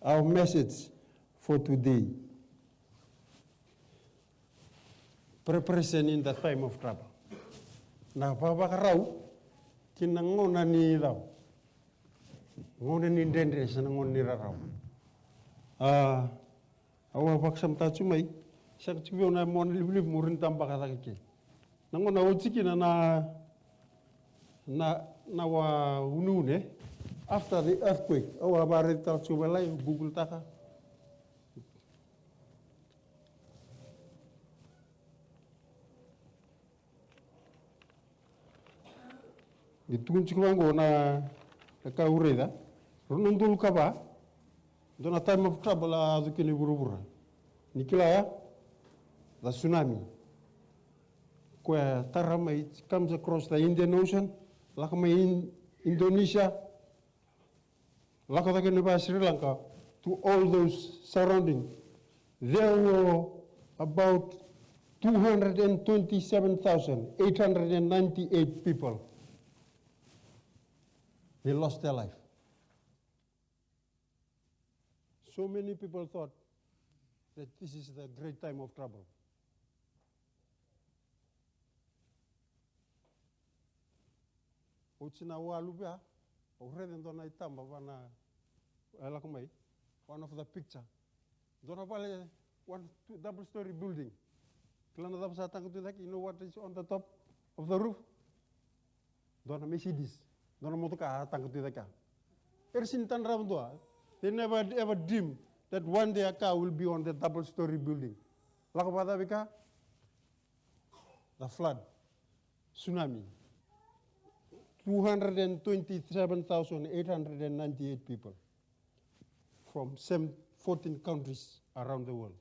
Our message for today, preparation in the time of trouble. Na babakarau kinangona ni daw. Ngona ni dendre sa ngon ni raraw. Awa baksam ta chumai sak chubyo na mon liblib murin tamba kata ke. Nangona uchiki na wa unune after the earthquake. Awa bare ta chubelai Google taka. Ditun chikuango na ka ureda runundul kaba dona time of trouble azukini burubura nikila the tsunami kwa tarama it comes across the Indian Ocean lakama in Indonesia lakata ke Sri Lanka to all those surrounding. There were about 227,898 people. They lost their life. So many people thought that this is the great time of trouble. One of the picture. One double-story building. You know what is on the top of the roof? Mercedes. They never ever dreamed that one day a car will be on the double-story building. The flood, tsunami, 227,898 people from 14 countries around the world.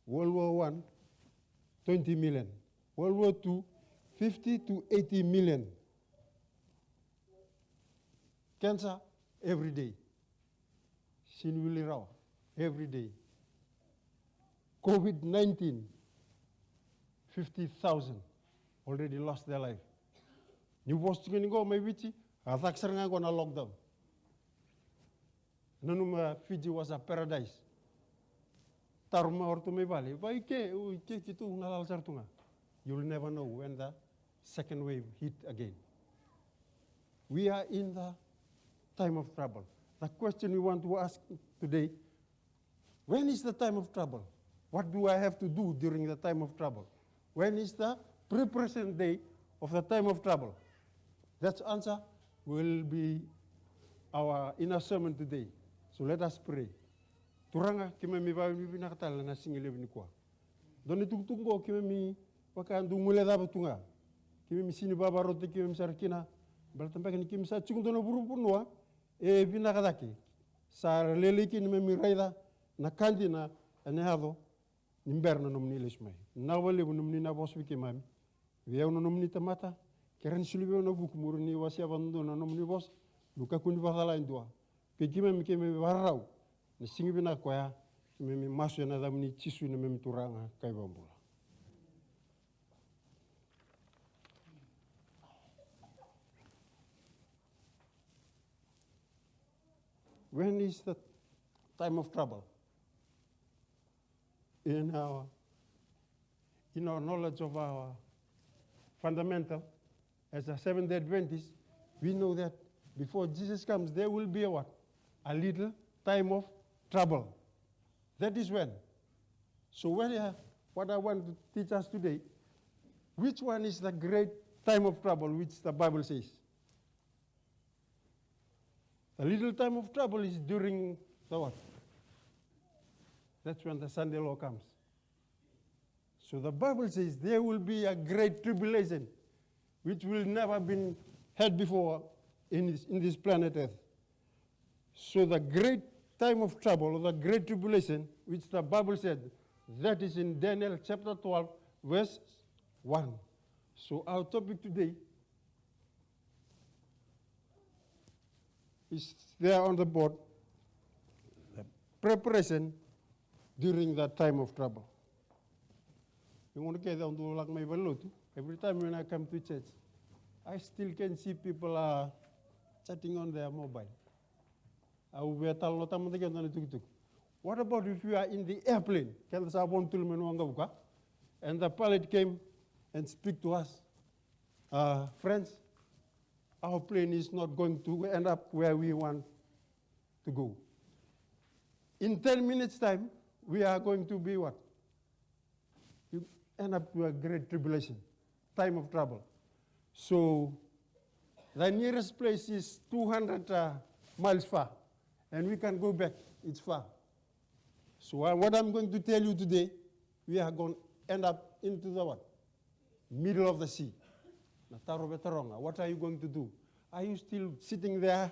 World War I, 20 million. World War II, 50 to 80 million. Cancer, every day. Sinwili Rao, every day. COVID-19, 50,000 already lost their life. New post to go, maybe, attack Saranga gonna lockdown. Nanuma Fiji was a paradise. Taruma or to me valley, but you'll never know when the second wave hit again. We are in the time of trouble. The question we want to ask today, when is the time of trouble? What do I have to do during the time of trouble? When is the pre-present day of the time of trouble? That answer will be our inner sermon today. So let us pray. Turanga kime mi ba mi binakatala na singile binikwa. Doni tungtungo kime mi wakandu mule da batunga. Kime mi sini baba rote kime mi sarkina. Baltambaka ni kime sa chungdono burupunwa e binakataki. Sa lele kime mi raida na kandi na anehado nimberna nomni lesmai. Na wale nomni na boswike mami. Via no nomni tamata. Keren silibio na buku murni wasia bando na nomni bos. Luka kuni batala indua. Kime mi kime warau. Ni singi bina kwaya kime mi masu na damni chisu na memi turanga kaibambula. When is the time of trouble? In our knowledge of our fundamental, as a Seventh-day Adventist, we know that before Jesus comes, there will be a what? A little time of trouble. That is when. So what I want to teach us today, which one is the great time of trouble which the Bible says? The little time of trouble is during the what? That's when the Sunday law comes. So the Bible says there will be a great tribulation which will never been had before in this planet Earth. So the great time of trouble, or the great tribulation, which the Bible said, that is in Daniel chapter 12, verse 1. So our topic today is there on the board, the preparation during the time of trouble. You want to get down to like my every time when I come to church, I still can see people chatting on their mobile. What about if you are in the airplane? And the pilot came and speak to us. Friends, our plane is not going to end up where we want to go. In 10 minutes' time, we are going to be what? You end up to a great tribulation, time of trouble. So the nearest place is 200 miles far, and we can go back. It's far. So what I'm going to tell you today, we are going to end up into the what? Middle of the sea. What are you going to do? Are you still sitting there,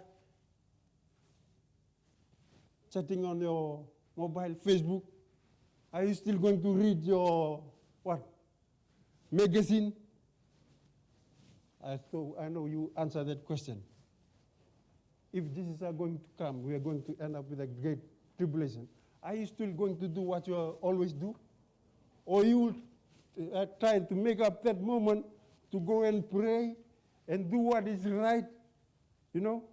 chatting on your mobile, Facebook? Are you still going to read your what? Magazine? I know you answer that question. If this is going to come, we are going to end up with a great tribulation. Are you still going to do what you always do? Or you will try to make up that moment to go and pray and do what is right? You know?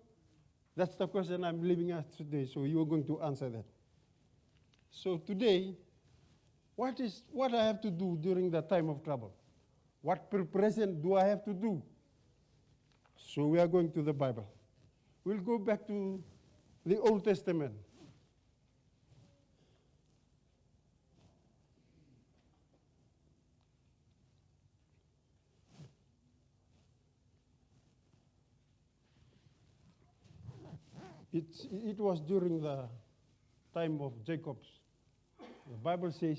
That's the question I'm leaving us today, so you are going to answer that. So today, what I have to do during the time of trouble? What preparation do I have to do? So we are going to the Bible. We'll go back to the Old Testament. It was during the time of Jacob's. The Bible says,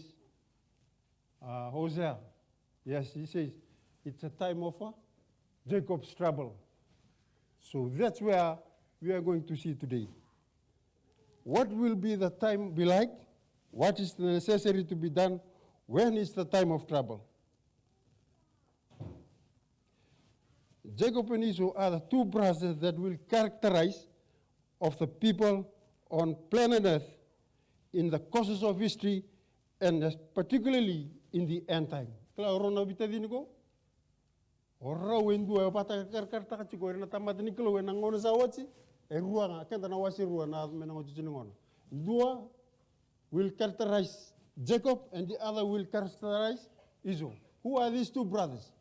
Hosea, yes, he says, it's a time of Jacob's trouble. So that's where we are going to see today. What will be the time be like? What is necessary to be done? When is the time of trouble? Jacob and Esau are the two brothers that will characterize of the people on planet Earth in the courses of history and particularly in the end time. Ora wendu e pata karkarta ka chiko na tamata ni kilo na ngona sa wachi e ruanga kenta na wasi ruanga na mena ngochi ngona. Dua will characterize Jacob and the other will characterize Esau. Who are these two brothers?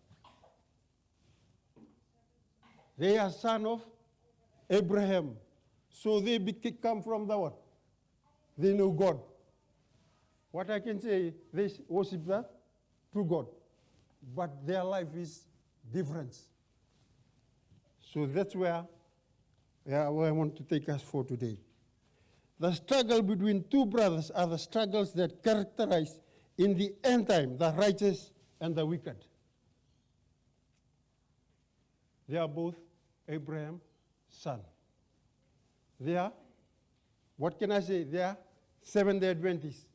They are son of Abraham. So they come from the what? They know God. What I can say, they worship the true God. But their life is different. So that's where I want to take us for today. The struggle between two brothers are the struggles that characterize in the end time the righteous and the wicked. They are both Abraham's son. They are, what can I say? They are Seventh-day Adventists.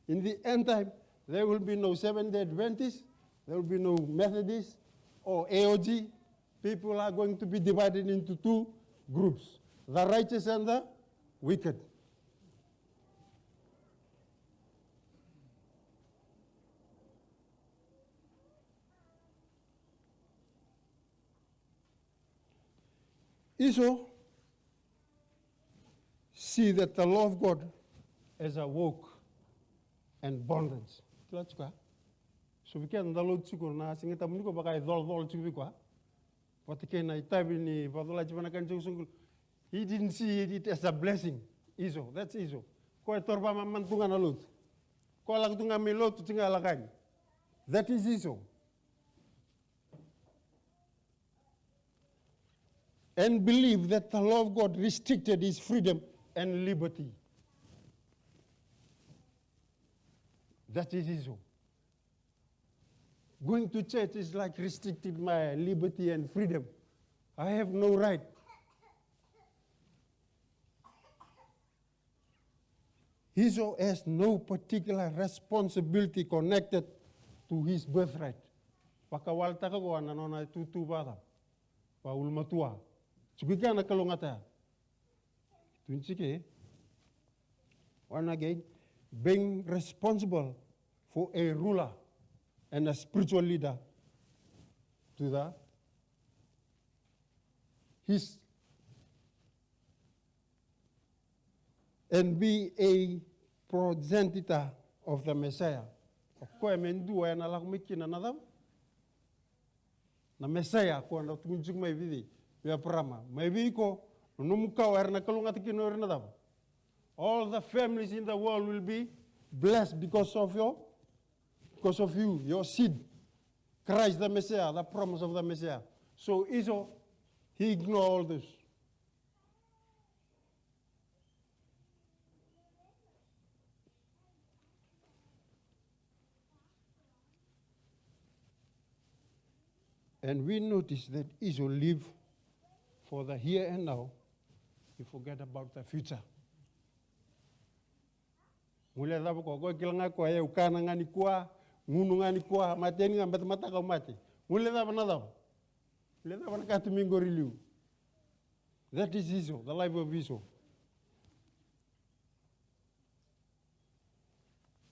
In the end time, there will be no Seventh-day Adventists, there will be no Methodists or AOG. People are going to be divided into two groups, the righteous and the wicked. Esau see that the law of God as a yoke and bondage. So we can download sukur na singita muniko bakai dol sukur kwa. Patike na itabi ni padola chipana kan sungul. He didn't see it as a blessing. Esau, that's Esau. Ko torba mamantunga na lot. Ko lang tunga milot tinga lakan. That is Esau. And believe that the law of God restricted his freedom and liberty. That is Esau. Going to church is like restricting my liberty and freedom. I have no right. Esau has no particular responsibility connected to his birthright. Pakawalta ka ko ananona tutu bata. Pa ulmatua. Sugikan na kalungata. Tunsike. One again, being responsible for a ruler and a spiritual leader to the his and be a progenitor of the Messiah. Ko mendu na la mikina na na Messiah ko na tunjuk mai vivi ya prama mai vi ko numuka na kalunga tikino na dam. All the families in the world will be blessed because of you, your seed. Christ the Messiah, the promise of the Messiah. So Esau, he ignored all this. And we notice that Esau lived for the here and now. He forget about the future. Mula dapat kau kilanga kau ya ukana ngani kuah, ngunu ngani kuah, mati ni ngambat mata kau mati. Mula dapat nadam. Mula dapat katu minggu riliu. That is Esau, the life of Esau.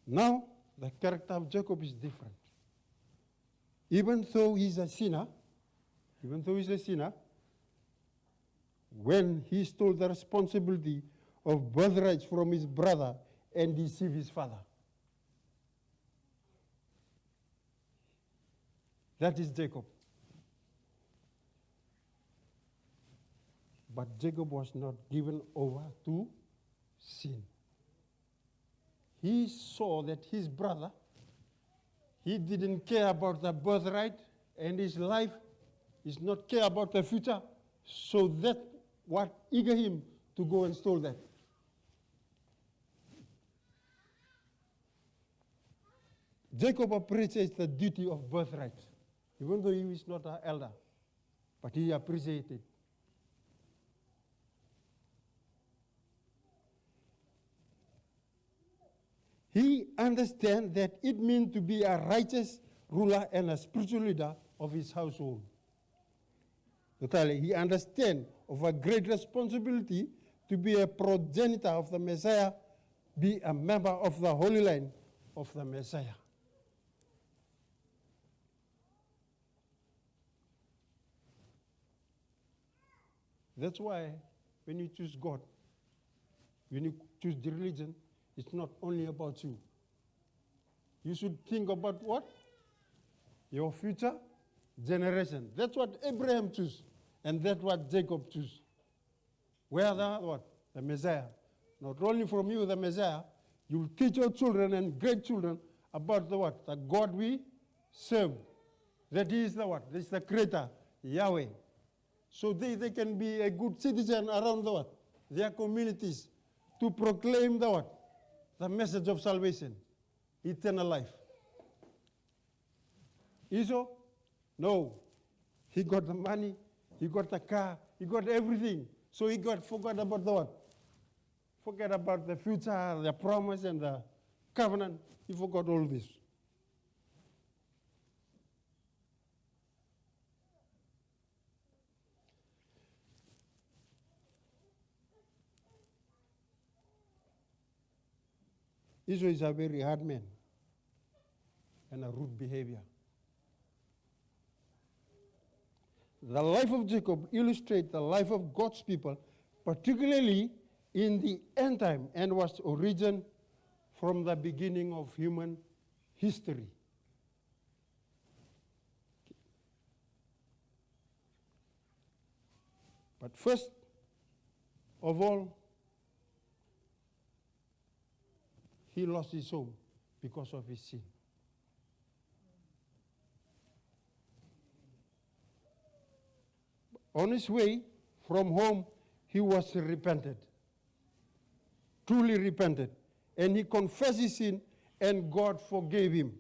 Now, the character of Jacob is different. Even though he's a sinner, when he stole the responsibility of birthrights from his brother and deceived his father. That is Jacob. But Jacob was not given over to sin. He saw that his brother, he didn't care about the birthright, and his life is not care about the future. So that what eager him to go and steal that. Jacob appreciates the duty of birthright, even though he is not an elder, but he appreciated. He understands that it means to be a righteous ruler and a spiritual leader of his household. Totally, he understands of a great responsibility to be a progenitor of the Messiah, be a member of the Holy Line of the Messiah. That's why when you choose God, when you choose the religion, it's not only about you. You should think about what? Your future generation. That's what Abraham chose, and that's what Jacob chose. Where the what? The Messiah. Not only from you, the Messiah, you will teach your children and great children about the what? The God we serve. That is the what? This is the Creator, Yahweh. So they can be a good citizen around the what? Their communities to proclaim the what? The message of salvation, eternal life. Esau? No. He got the money, he got the car, he got everything. So he forgot about the what? Forget about the future, the promise and the covenant. He forgot all this. Esau is a very hard man and a rude behavior. The life of Jacob illustrates the life of God's people, particularly in the end time, and was origin from the beginning of human history. But first of all, he lost his home because of his sin. On his way from home, he was repented, truly repented, and he confessed his sin, and God forgave him.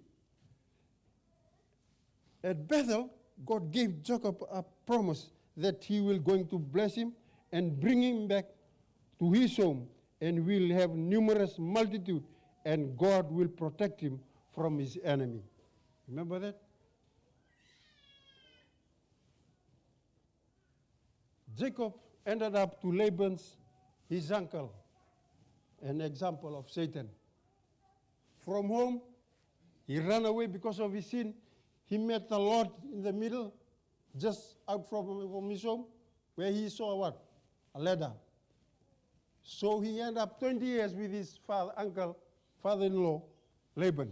At Bethel, God gave Jacob a promise that he will going to bless him and bring him back to his home, and will have numerous multitude, and God will protect him from his enemy. Remember that? Jacob ended up to Laban's, his uncle, an example of Satan. From home, he ran away because of his sin. He met the Lord in the middle, just out from his home. where he saw what? A ladder. So he ended up 20 years with his father-in-law, Laban.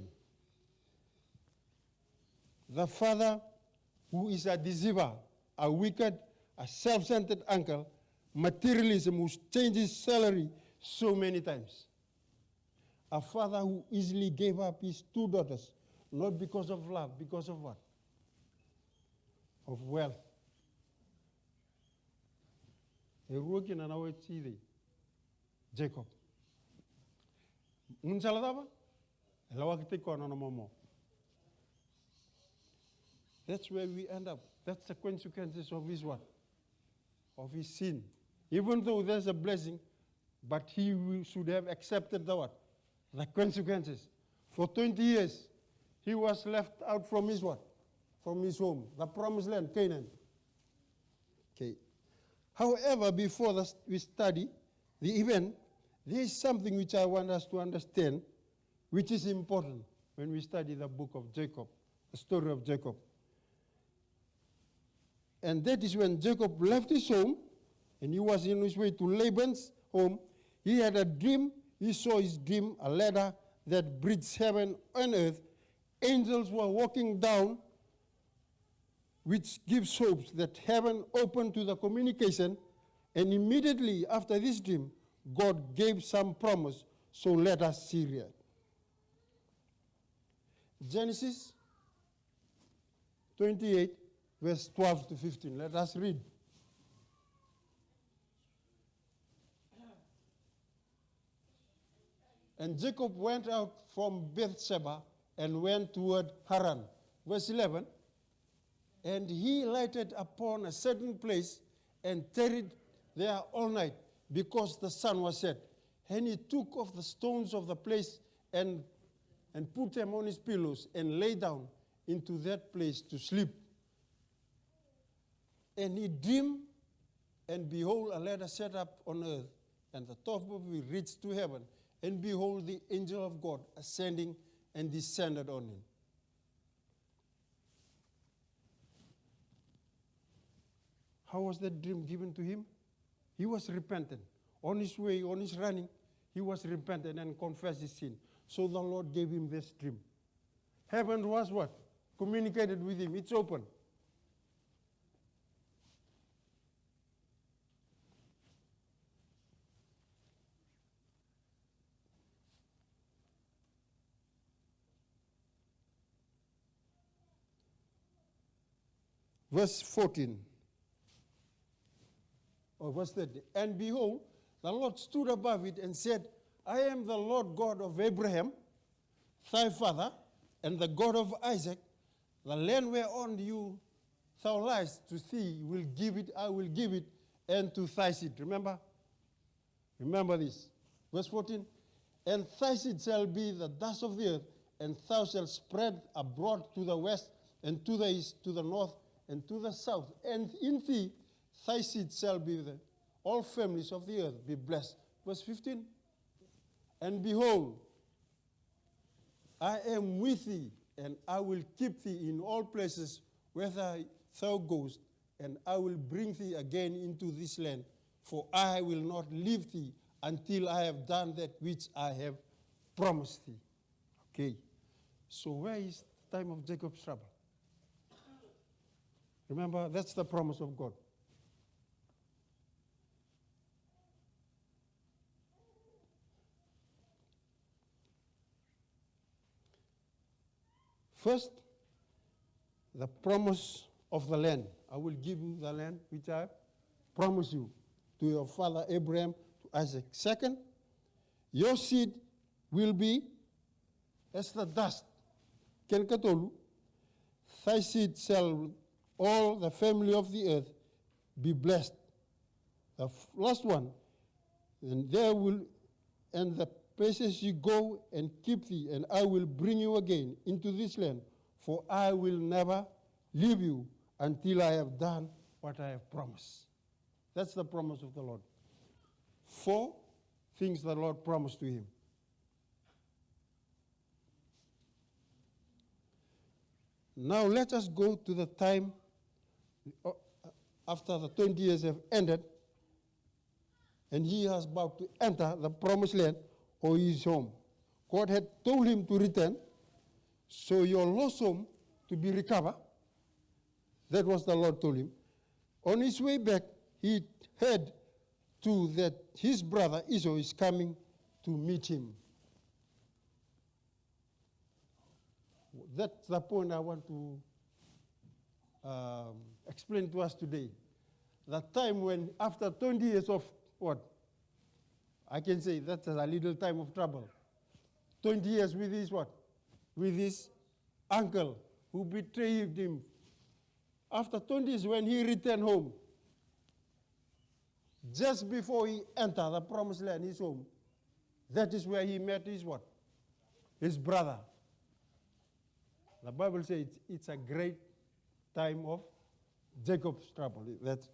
The father, who is a deceiver, a wicked, a self-centered uncle, materialism, who changes salary so many times. A father who easily gave up his 2 daughters, not because of love, because of what? Of wealth. Jacob. That's where we end up. That's the consequences of his what? Of his sin. Even though there's a blessing, but he should have accepted the what? The consequences. For 20 years, he was left out from his what? From his home, the promised land, Canaan. Okay. However, before we study the event, there is something which I want us to understand, which is important when we study the book of Jacob, the story of Jacob. And that is when Jacob left his home, and he was in his way to Laban's home. He had a dream. He saw his dream, a ladder that bridged heaven and earth. Angels were walking down, which gives hopes that heaven opened to the communication. And immediately after this dream, God gave some promise. So let us see it. Genesis 28, verse 12 to 15. Let us read. And Jacob went out from Beersheba and went toward Haran. Verse 11. And he lighted upon a certain place and tarried there all night, because the sun was set. And he took off the stones of the place and put them on his pillows and lay down into that place to sleep. And he dreamed, and behold, a ladder set up on earth, and the top of it reached to heaven. And behold, the angel of God ascending and descended on him. How was that dream given to him? He was repentant. On his way, on his running, he was repentant and confessed his sin. So the Lord gave him this dream. Heaven was what? Communicated with him. It's open. Verse 14. Or verse 30. And behold, the Lord stood above it and said, I am the Lord God of Abraham, thy father, and the God of Isaac. The land whereon thou liest to thee I will give it, and to thy seed. Remember? Remember this. Verse 14. And thy seed shall be the dust of the earth, and thou shalt spread abroad to the west, and to the east, to the north, and to the south. And in thee, thy seed shall be all families of the earth be blessed. Verse 15. And behold, I am with thee, and I will keep thee in all places whither thou goest, and I will bring thee again into this land, for I will not leave thee until I have done that which I have promised thee. Okay. So where is the time of Jacob's trouble? Remember, that's the promise of God. First, the promise of the land. I will give you the land which I promise you, to your father Abraham, to Isaac. Second, your seed will be as the dust. Ken katolu, thy seed shall all the family of the earth be blessed. The last one, and the places you go and keep thee, and I will bring you again into this land, for I will never leave you until I have done what I have promised. That's the promise of the Lord. 4 things the Lord promised to him. Now let us go to the time after the 20 years have ended, and he was about to enter the promised land or his home. God had told him to return, so your lost home to be recovered. That was the Lord told him. On his way back, he heard too that his brother Esau is coming to meet him. That's the point I want to explain to us today. The time when, after 20 years of what? I can say that's a little time of trouble. 20 years with his what? With his uncle who betrayed him. After 20 years, when he returned home, just before he entered the promised land, his home, that is where he met his what? His brother. The Bible says it's a great time of Jacob's trouble. That's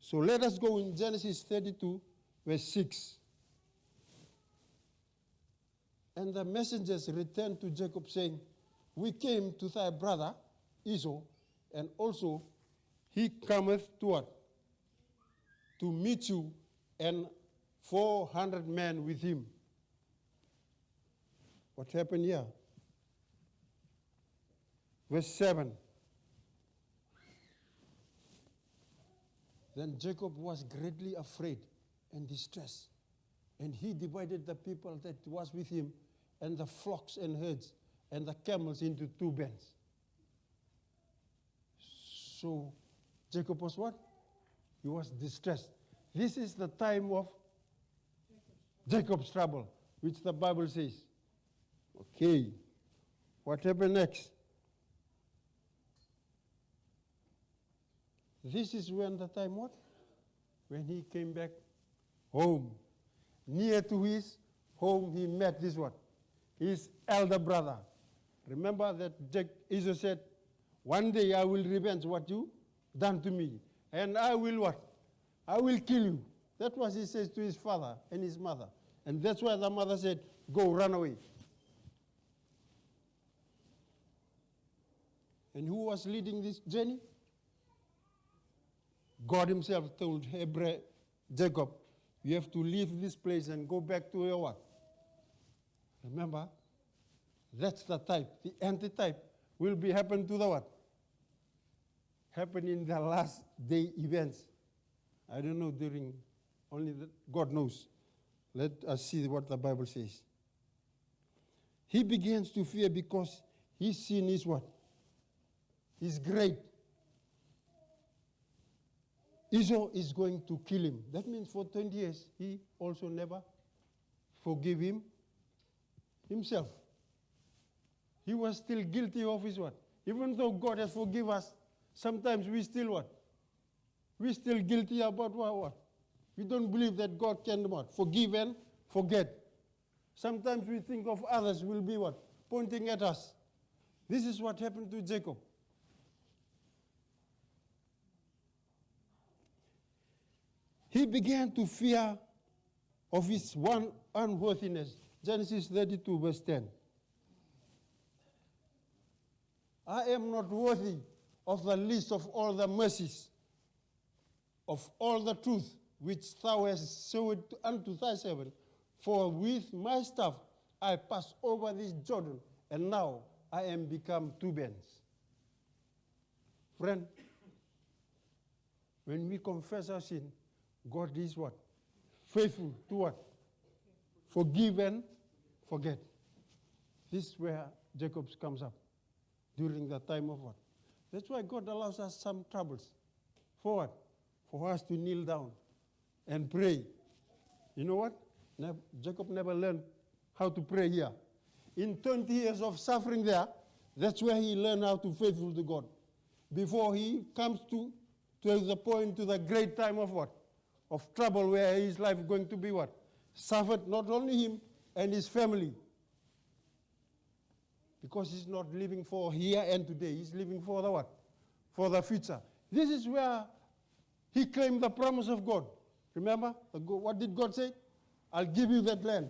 so let us go in Genesis 32, verse 6. And the messengers returned to Jacob, saying, we came to thy brother Esau, and also he cometh to what? To meet you, and 400 men with him. What happened here? Verse 7. Then Jacob was greatly afraid and distressed, and he divided the people that was with him and the flocks and herds and the camels into 2 bands. So Jacob was what? He was distressed. This is the time of Jacob's trouble, which the Bible says. Okay, what happened next? This is when the time what? When he came back home. Near to his home, he met this what? His elder brother. Remember that Esau said, one day I will revenge what you done to me. And I will what? I will kill you. That's what he says to his father and his mother. And that's why the mother said, go, run away. And who was leading this journey? God himself told Jacob, you have to leave this place and go back to your what? Remember, that's the type. The antitype will be happen to the what? Happen in the last day events. I don't know during, only God knows. Let us see what the Bible says. He begins to fear because his sin is what? Is great. Esau is going to kill him. That means for 20 years, he also never forgave him himself. He was still guilty of his what? Even though God has forgiven us, sometimes we still what? We still guilty about what? We don't believe that God can what? Forgive and forget. Sometimes we think of others will be what? Pointing at us. This is what happened to Jacob. He began to fear of his one unworthiness. Genesis 32, verse 10. I am not worthy of the least of all the mercies, of all the truth which thou hast showed unto thy servant. For with my staff I passed over this Jordan, and now I am become 2 bands. Friend, when we confess our sin, God is what? Faithful to what? Forgive and forget. This is where Jacob comes up during the time of what? That's why God allows us some troubles. For what? For us to kneel down and pray. You know what? Jacob never learned how to pray here. In 20 years of suffering there, that's where he learned how to be faithful to God. Before he comes to the point, to the great time of what? Of trouble, where his life is going to be what? Suffered, not only him and his family. Because he's not living for here and today. He's living for the what? For the future. This is where he claimed the promise of God. Remember? What did God say? I'll give you that land.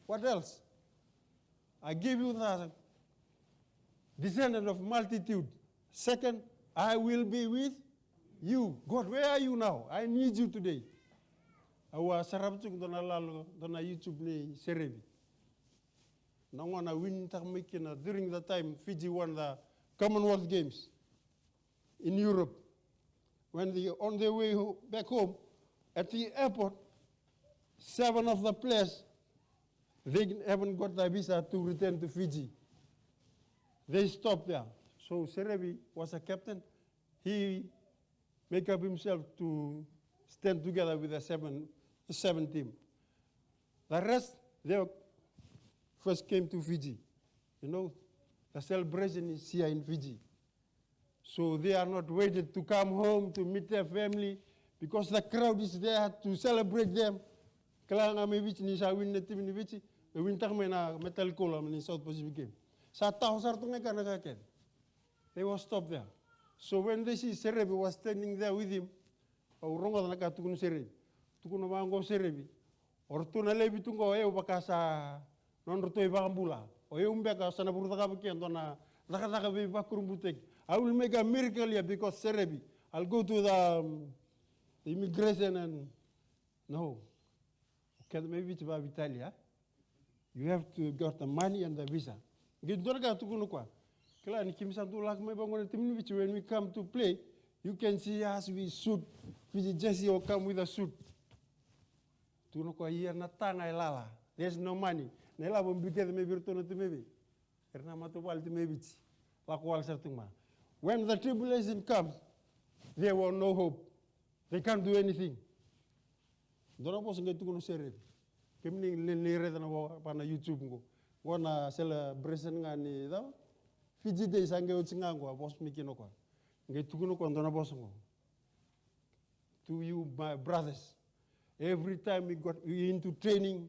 What else? I give you descendant of multitude. Second, I will be with you. God, where are you now? I need you today. Awa sarabtung dona lalo dona YouTube ni serebi. Nangwana win takmikina during the time Fiji won the Commonwealth Games in Europe. When they on their way back home at the airport, 7 of the players, they haven't got the visa to return to Fiji. They stopped there. So Serebi was a captain. He made up himself to stand together with the seven team. The rest, they first came to Fiji. You know, the celebration is here in Fiji. So they are not waited to come home to meet their family because the crowd is there to celebrate them. Kalanga me vici ni sa win na team ni vici, win tak me na metal column ni South Pacific game. Sa tahusar tunga kana kaken. They were stopped there. So when they see Serebi was standing there with him, rongo na ka tukun Serebi. Tukun mango Serebi. Or tuna lebi tungo e bakasa non roto e bakambula. O e umbeka sana buruta ka bakian dona nakataka be bakurumbutek. I will make a miracle here because Serebi. I'll go to the immigration and no. Okay, maybe it's about Italia. You have to get the money and the visa. Get dorga tukunu kwa. Kala ni kimsantu lak me bangon timni vici when we come to play, you can see us we suit. Fiji Jesse will come with a suit. Tuno kwa here na tanga elala. There's no money. Nela bombike me virtuno to maybe. Erna matubal to maybe. Lakwal sertuma. When the tribulation comes, there was no hope. They can't do anything. Dona boss ngai tukuno Serebi. Kemni lere na pana YouTube ngo. Wana celebration ngani da. Fiji Day sange utsingango boss mikino kwa. Ngai tukuno kwa dona boss ngo. To you, my brothers, every time we into training,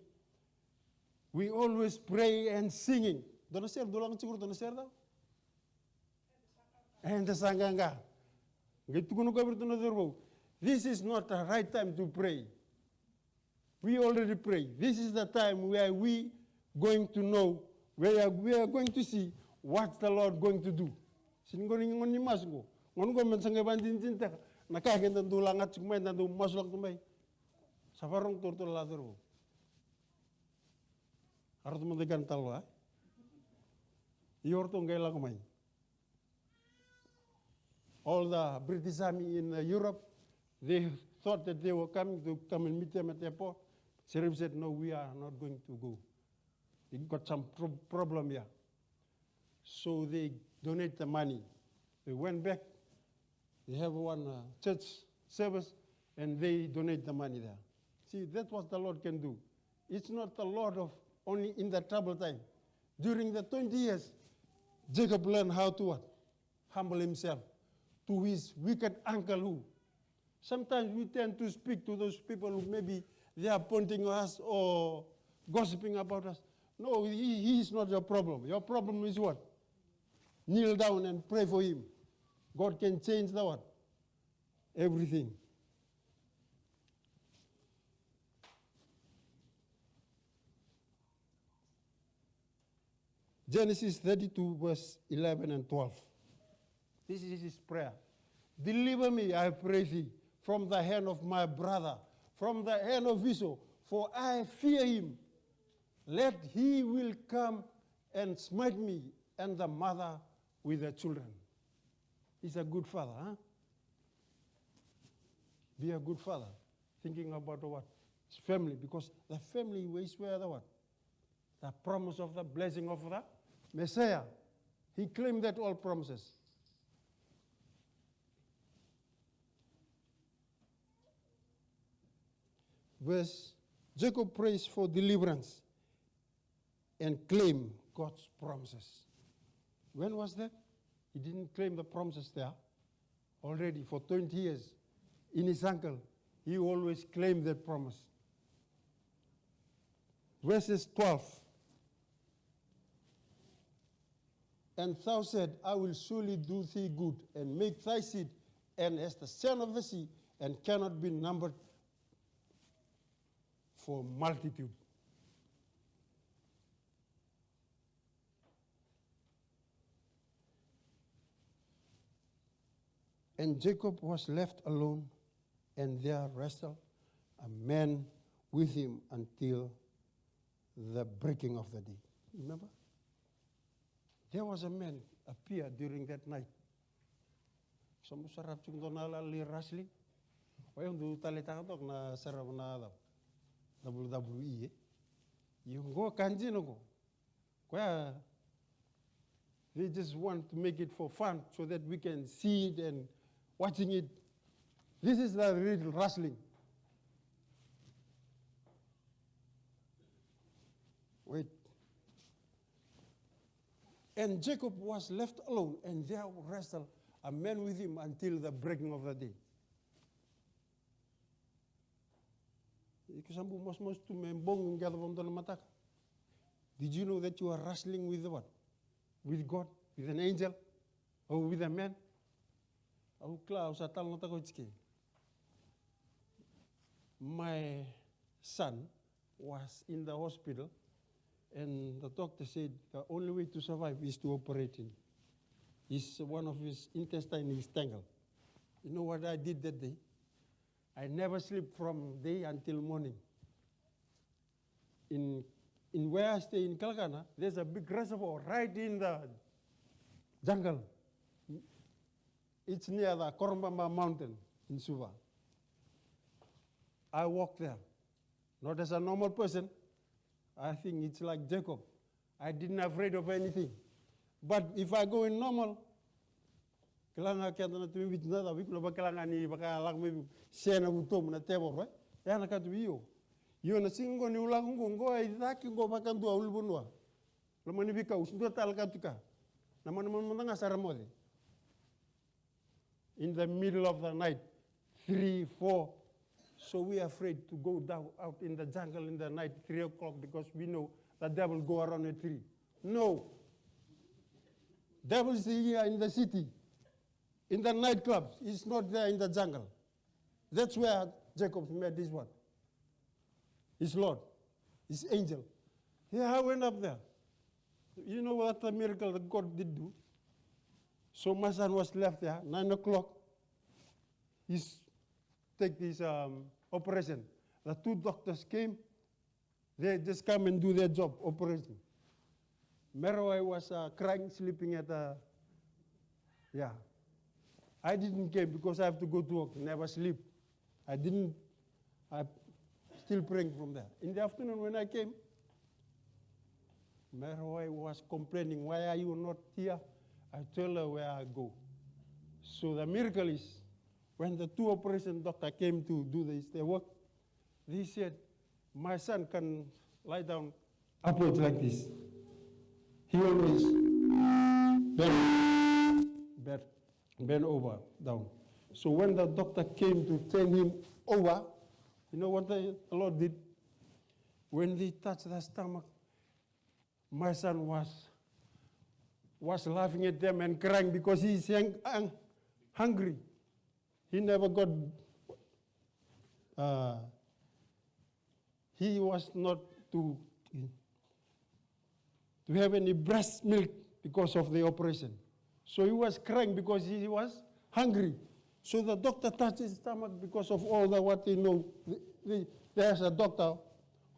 we always pray and singing. Dona ser dolang cikur dona ser da. And the sanganga. Ngai tukuno kwa bertuna dorbo. This is not the right time to pray. We already pray. This is the time where we going to know, where we are going to see what the Lord going to do. Siningoni ngoni masgo. Ngono mensanga bandin cinta. Nakakit ng dulang at sumay na masulak tumay. Sa parang turtul ladro. Harus mendekan talwa. Iyor tong gaya kumay. All the British army in Europe, they thought that they were coming to come and meet them at the airport. Serebi said, no, we are not going to go. They got some problem here. So they donate the money. They went back. They have one church service, and they donate the money there. See, that's what the Lord can do. It's not the Lord of only in the trouble time. During the 20 years, Jacob learned how to what? Humble himself to his wicked uncle who. Sometimes we tend to speak to those people who maybe they are pointing at us or gossiping about us. No, he is not your problem. Your problem is what? Kneel down and pray for him. God can change the what? Everything. Genesis 32, verse 11 and 12. This is his prayer. Deliver me, I pray thee, from the hand of my brother, from the hand of Esau, for I fear him. Let he will come and smite me and the mother with the children. He's a good father, huh? Be a good father, thinking about what? His family, because the family is where the what? The promise of the blessing of the Messiah. He claimed that all promises. Verse, Jacob prays for deliverance and claim God's promises. When was that? He didn't claim the promises there. Already for 20 years, in his uncle, he always claimed that promise. Verses 12. And thou said, I will surely do thee good, and make thy seed, and as the sand of the sea, and cannot be numbered for multitude. And Jacob was left alone, and there wrestled a man with him until the breaking of the day. Remember? There was a man appeared during that night. Some sarap chung donala li wrestling. Wayong du talita tok na sarap na daw. WWE eh. Yung go kanji no go. Kaya they just want to make it for fun so that we can see it and watching it. This is the real wrestling. Wait. And Jacob was left alone, and there wrestled a man with him until the breaking of the day. Did you know that you are wrestling with what? With God, with an angel, or with a man? My son was in the hospital, and the doctor said the only way to survive is to operate him. One of his intestine is tangled. You know what I did that day? I never sleep from day until morning. In where I stay in Kalkana, there's a big reservoir right in the jungle. It's near the Korombamba mountain in Suva. I walk there, not as a normal person. I think it's like Jacob. I didn't afraid of anything. But if I go in normal, kailangan kaya na tuwing na daw, kung ba kailangan ni baka lang may sena utom na table, right? Yan na katuwiyo. Yun na singo ni ulang ngo ay taki ngo bakan dua ulbunwa. Lamani bika usndo tal katuka. Naman nga saramode. In the middle of the night, 3, 4. So we are afraid to go down out in the jungle in the night, 3 o'clock, because we know the devil go around at 3. No. Devil is here in the city, in the nightclubs. He's not there in the jungle. That's where Jacob met his what? His Lord, his angel. Yeah, I went up there. You know what a miracle that God did do? So my son was left there, 9 o'clock. He's take this operation. The 2 doctors came. They just come and do their job, operation. Meroy was crying, sleeping at yeah. I didn't came because I have to go to work, never sleep. I still praying from there. In the afternoon when I came, Meroy was complaining, why are you not here? I told her where I go. So the miracle is, when the 2 operation doctor came to do their work, they said, my son can lie down upwards like this. He always bend over, down. So when the doctor came to turn him over, you know what the Lord did? When they touched the stomach, my son was laughing at them and crying because he's hungry. He never got, he was not to have any breast milk because of the operation. So he was crying because he was hungry. So the doctor touched his stomach because of all the what they know. There's a doctor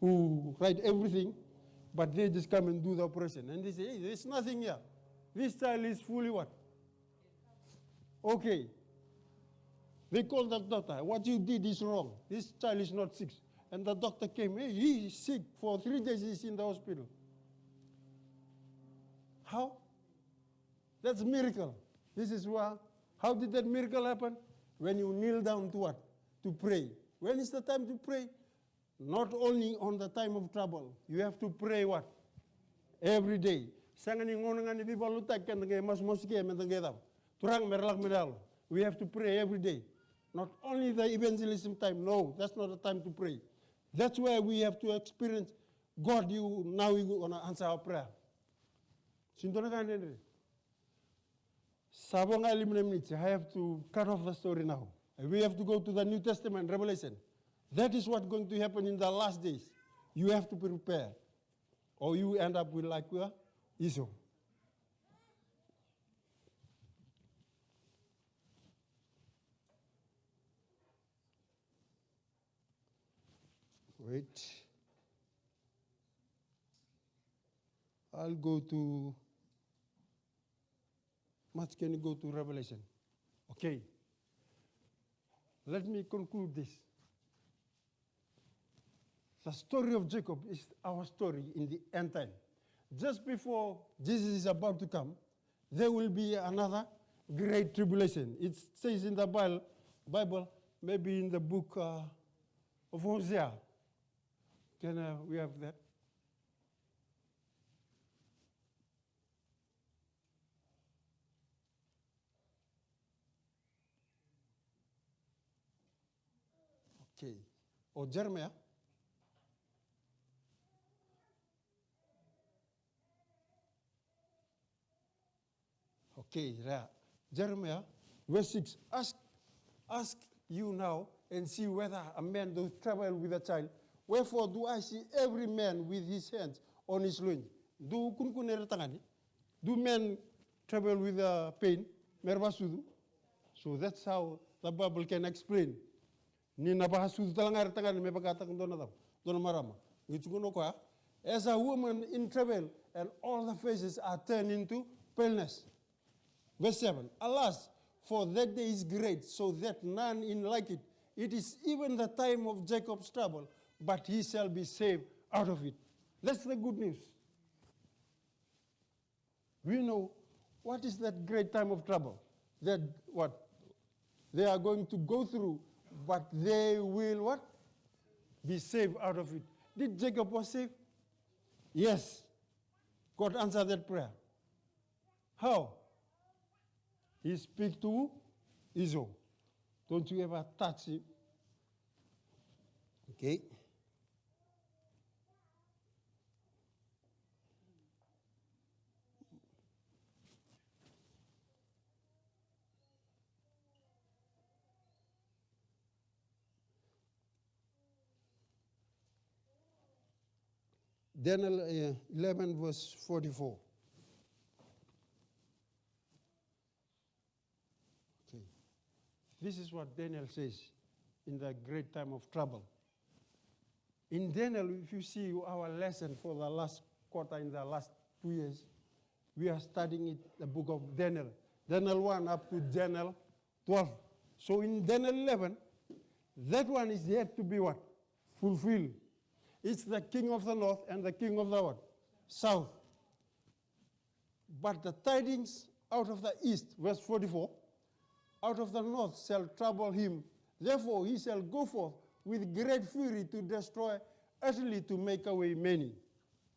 who write everything, but they just come and do the operation. And they say, hey, there's nothing here. This child is fully what? Okay. They called the doctor. What you did is wrong. This child is not sick. And the doctor came. Hey, he is sick. For 3 days he's in the hospital. How? That's a miracle. This is why. How did that miracle happen? When you kneel down to what? To pray. When is the time to pray? Not only on the time of trouble. You have to pray what? Every day. We have to pray every day. Not only the evangelism time. No, that's not the time to pray. That's where we have to experience God. Now you're going to answer our prayer. I have to cut off the story now. We have to go to the New Testament, Revelation. That is what's going to happen in the last days. You have to prepare. Or you end up with like Esau. Wait. I'll go to, Matt, can you go to Revelation? Okay. Let me conclude this. The story of Jacob is our story in the end time. Just before Jesus is about to come, there will be another great tribulation. It says in the Bible, maybe in the book of Hosea. Can we have that? Okay. Or Jeremiah. Okay, there. Jeremiah, verse 6. Ask you now and see whether a man does travel with a child. Wherefore do I see every man with his hands on his loins? Do kunkunere tangani? Do men travel with a pain? Merbasudu. So that's how the Bible can explain. Ni nabahasudu talangare tangani mebagata dona marama. As a woman in travel, and all the faces are turned into paleness. Verse 7, alas, for that day is great, so that none in like it. It is even the time of Jacob's trouble, but he shall be saved out of it. That's the good news. We know what is that great time of trouble. That what? They are going to go through, but they will what? Be saved out of it. Did Jacob was saved? Yes. God answered that prayer. How? He speaks to Esau. Don't you ever touch him? Okay. Daniel 11, verse 44. Okay. This is what Daniel says in the great time of trouble. In Daniel, if you see our lesson for the last quarter in the last 2 years, we are studying it, the book of Daniel. Daniel 1 up to Daniel 12. So in Daniel 11, that one is yet to be what? Fulfilled. It's the king of the north and the king of the what? South. But the tidings out of the east, verse 44, out of the north shall trouble him. Therefore he shall go forth with great fury to destroy, utterly to make away many.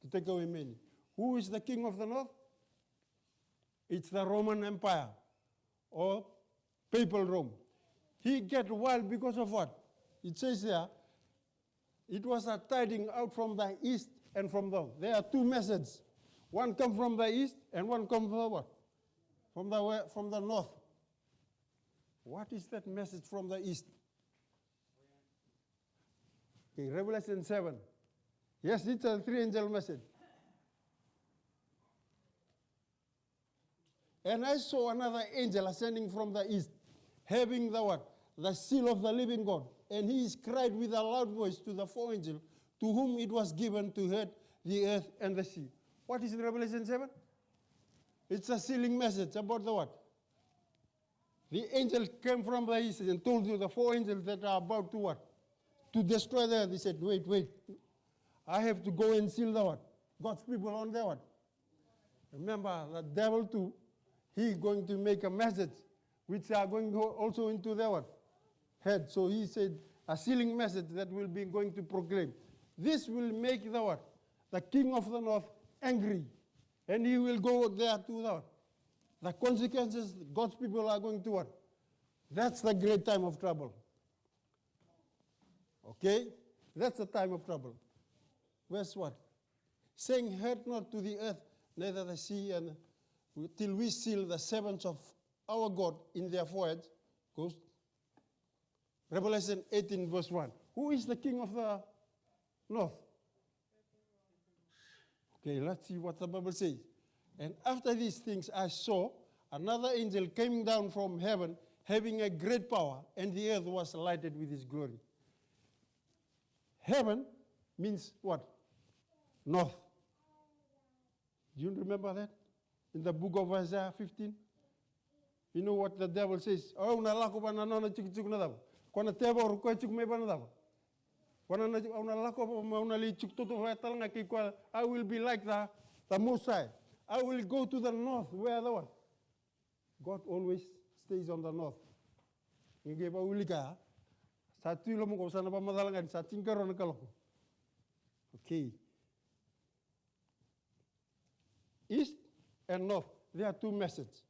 To take away many. Who is the king of the north? It's the Roman Empire or Papal Rome. He get wild because of what? It says there, it was a tiding out from the east and from the north. There are two messages. One comes from the east and one comes from the what? From the north. What is that message from the east? Okay, Revelation 7. Yes, it's a three-angel message. And I saw another angel ascending from the east, having the what? The seal of the living God. And he is cried with a loud voice to the four angels, to whom it was given to hurt the earth and the sea. What is in Revelation 7? It's a sealing message about the what? The angel came from the east and told you the four angels that are about to what? To destroy the earth. He said, wait. I have to go and seal the what? God's people on the what? Remember, the devil too, he going to make a message which are going also into the what? Head. So he said, a sealing message that will be going to proclaim. This will make the what? The king of the north angry. And he will go there to the what? The consequences, God's people are going to what? That's the great time of trouble. Okay? That's the time of trouble. Verse what? Saying, hurt not to the earth, neither the sea, and till we seal the servants of our God in their foreheads. Goes. Revelation 18, verse 1. Who is the king of the north? Okay, let's see what the Bible says. And after these things I saw another angel coming down from heaven, having a great power, and the earth was lighted with his glory. Heaven means what? North. Do you remember that? In the book of Isaiah 15? You know what the devil says? Oh, na lako ba na nona chik chik na daba. Kona teba or ko chik me ba na daba. Kona na lako ba na li chik toto fa talanga ki kwa. I will be like the Mosai. I will go to the north. Where the what? God always stays on the north. Ngi ba ulika. Sa tulo mo ko sana ba madalanga sa tingkaro na kaloko. Okay. East and north, there are two messages.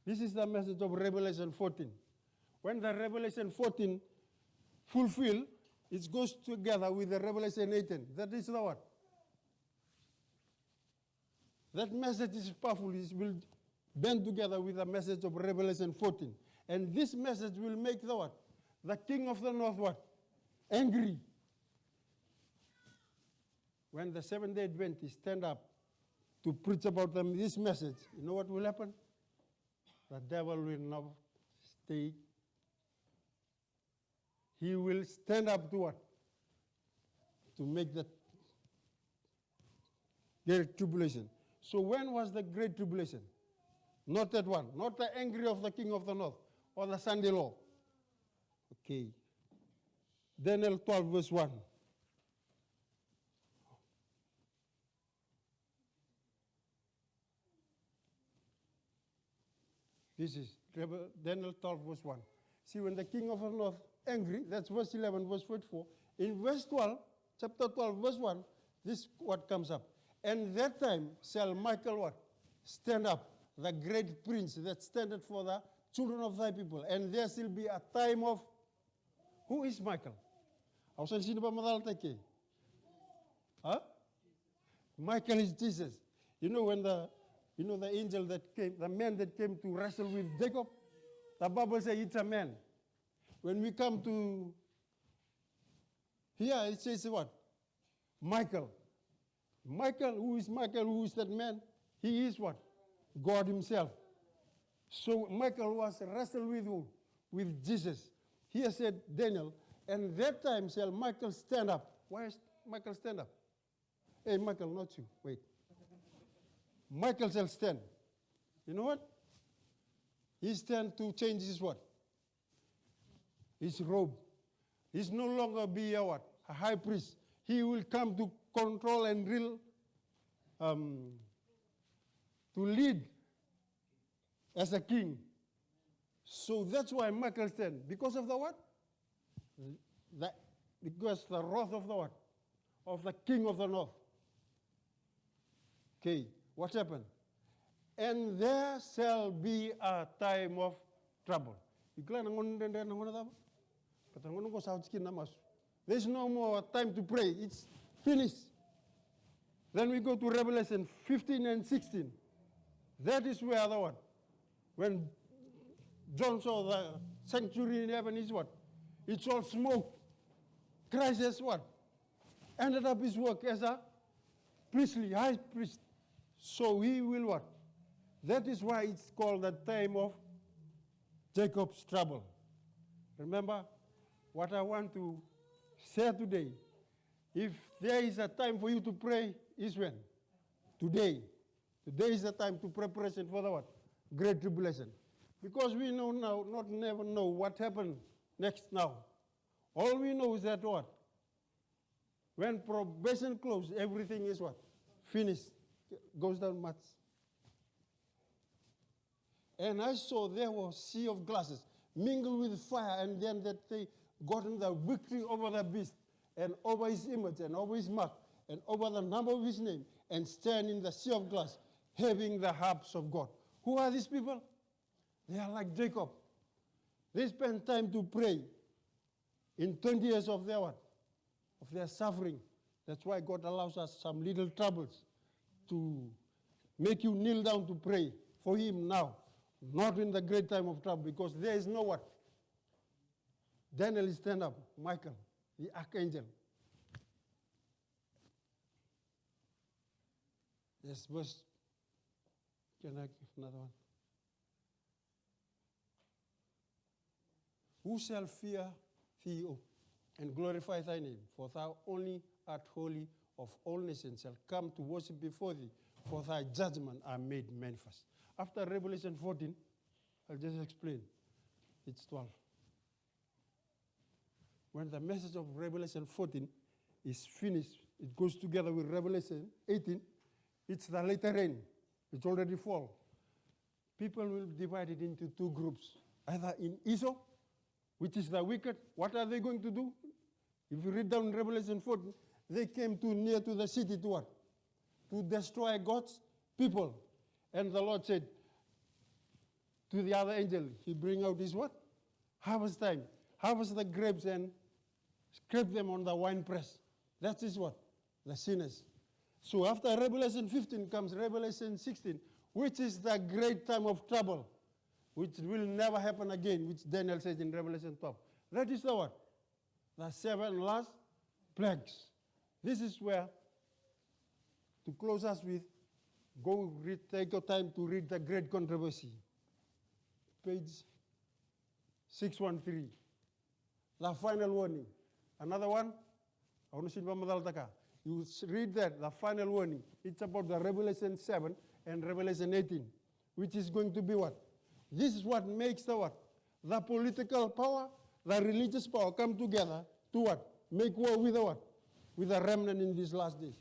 This is the message of Revelation 14. When the Revelation 14 fulfill, it goes together with the Revelation 18. That is the what? That message is powerful. It will bend together with the message of Revelation 14. And this message will make the what? The king of the north what? Angry. When the Seventh-day Adventists stand up to preach about them this message, you know what will happen? The devil will not stay. He will stand up to what? To make the great tribulation. So when was the great tribulation? Not that one. Not the angry of the king of the north or the Sunday law. Okay. Daniel 12 verse 1. This is Daniel 12 verse 1. See, when the king of the north angry, that's verse 11, verse 44. In verse 12, chapter 12, verse 1, this what comes up. And that time shall Michael what? Stand up, the great prince that standeth for the children of thy people. And there shall be a time of, who is Michael? Sino ba madalta? Huh? Michael is Jesus. You know when the angel that came, the man that came to wrestle with Jacob, the Bible says it's a man. When we come to here, it says what? Michael. Michael, who is Michael? Who is that man? He is what? God himself. So Michael was wrestled with who? With Jesus. Here said Daniel, and that time shall Michael stand up. Why is Michael stand up? Hey, Michael, not you. Wait. Michael shall stand. You know what? He stand to change his what? His robe. He's no longer be a what? A high priest. He will come to control and rule, to lead as a king. So that's why Michael stand. Because of the what? Because the wrath of the what? Of the king of the north. Okay, what happened? And there shall be a time of trouble. There's no more time to pray. It's finished. Then we go to Revelation 15 and 16. That is where the what? When John saw the sanctuary in heaven is what? It's all smoke. Christ has what? Ended up his work as a priestly, high priest. So he will what? That is why it's called the time of Jacob's trouble. Remember what I want to say today. If there is a time for you to pray, is when? Today. Today is the time to preparation for the what? Great tribulation. Because we know now, not never know what happened next now. All we know is that what? When probation closes, everything is what? Finished. Goes down much. And I saw there was a sea of glasses mingled with fire, and then that they gotten the victory over the beast, and over his image, and over his mark, and over the number of his name, and stand in the sea of glass, having the harps of God. Who are these people? They are like Jacob. They spend time to pray in 20 years of their what? Of their suffering. That's why God allows us some little troubles to make you kneel down to pray for him now, not in the great time of trouble, because there is no what? Daniel is stand up, Michael, the archangel. Yes, verse. Can I give another one? Who shall fear thee and glorify thy name? For thou only art holy of all nations shall come to worship before thee, for thy judgment are made manifest. After Revelation 14, I'll just explain. It's 12. When the message of Revelation 14 is finished, it goes together with Revelation 18. It's the later rain. It's already fall. People will divide it into two groups. Either in Esau, which is the wicked. What are they going to do? If you read down Revelation 14, they came too near to the city to what? To destroy God's people. And the Lord said to the other angel, he bring out his what? Harvest time. Harvest the grapes and scrape them on the winepress. That is what? The sinners. So after Revelation 15 comes Revelation 16, which is the great time of trouble, which will never happen again, which Daniel says in Revelation 12. That is the what? The 7 last plagues. This is where, to close us with, go read, take your time to read the Great Controversy. Page 613. The final warning. Another one, you read that, the final warning. It's about the Revelation 7 and Revelation 18, which is going to be what? This is what makes the what? The political power, the religious power come together to what? Make war with the what? With the remnant in these last days.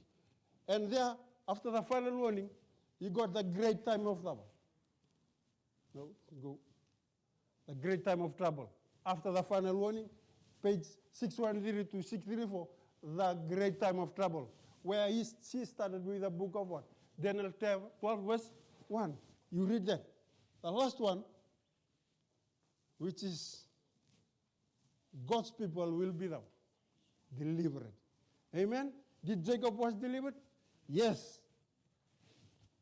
And there, after the final warning, you got the great time of trouble. No, go. The great time of trouble. After the final warning, page 613 to 634, the great time of trouble, where she started with the book of what? Daniel 12, verse 1. You read that. The last one, which is God's people will be delivered. Amen? Did Jacob was delivered? Yes.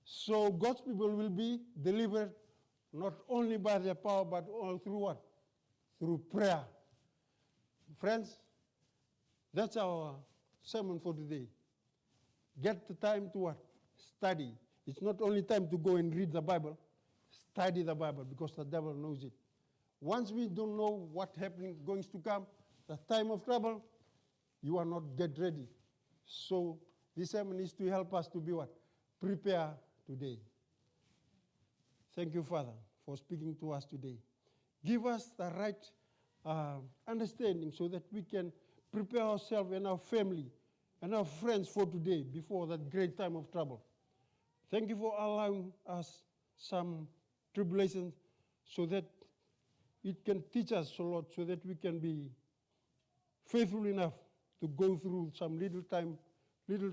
So God's people will be delivered not only by their power, but all through what? Through prayer. Friends, that's our sermon for today. Get the time to what? Study. It's not only time to go and read the Bible. Study the Bible, because the devil knows it. Once we don't know what happening going to come, the time of trouble, you are not get ready. So this sermon is to help us to be what? Prepare today. Thank you, Father, for speaking to us today. Give us the right understanding so that we can prepare ourselves and our family and our friends for today before that great time of trouble. Thank you for allowing us some tribulations so that it can teach us a lot, so that we can be faithful enough to go through some little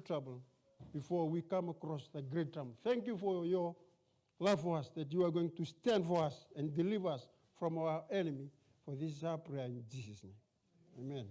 trouble before we come across the great trouble. Thank you for your love for us, that you are going to stand for us and deliver us from our enemy. For this is our prayer in Jesus' name. Amen.